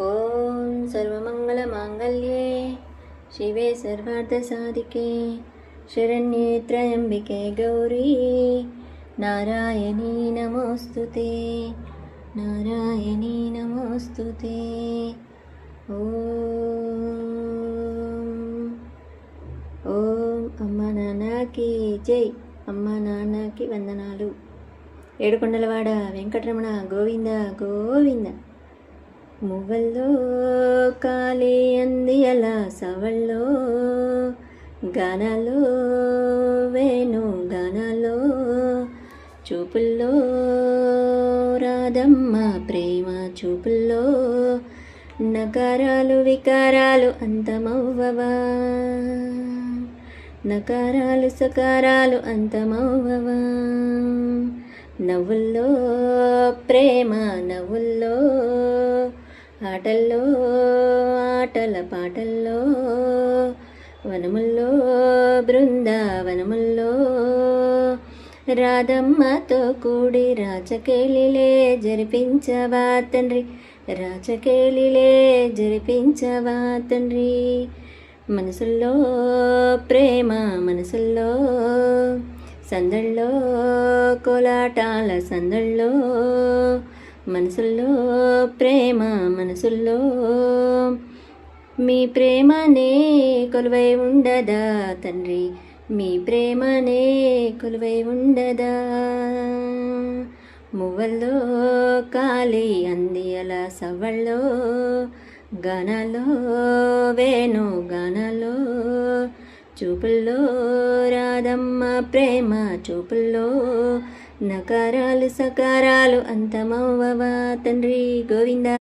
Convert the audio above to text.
ఓం సర్వమంగళమాంగళ్యే శివే సర్వార్థసాధికే శరణ్యే త్రయంబికే గౌరీ నారాయణీ నమోస్తుతే నారాయణీ నమోస్తుతే. ఓం అమ్మ నాన్నకి జై. అమ్మ నాన్నకి వందనాలు. ఏడుకొండలవాడ వెంకటరమణ గోవింద గోవింద. మువ్వల్లో కాలి అంది అలా సవల్లో గానాలో వేణు గానాలో చూపుల్లో రాధమ్మ ప్రేమ చూపుల్లో నకారాలు వికారాలు అంతమవ్వవా నకారాలు సకారాలు అంతమవ్వవా. నవ్వుల్లో ప్రేమ నవ్వుల్లో ఆటల్లో ఆటల పాటల్లో వనముల్లో బృందావనముల్లో రాధమ్మతో కూడి రాచకేలిలే జరిపించవా తండ్రి రాచకేలిలే జరిపించవా తండ్రి. మనసుల్లో ప్రేమ మనసుల్లో సందళ్ళో కోలాటాల సందళ్ళో మనసుల్లో ప్రేమ మనసుల్లో మీ ప్రేమనే కొలువై ఉండదా తండ్రి మీ ప్రేమనే కొలువై ఉండదా. మువ్వల్లో కాలి అంది అలా సవ్వల్లో గానాలో వేణు గానాలో చూపుల్లో రాధమ్మ ప్రేమ చూపుల్లో నకారాలు సకారాలు అంతమవ్వవా తండ్రి గోవింద.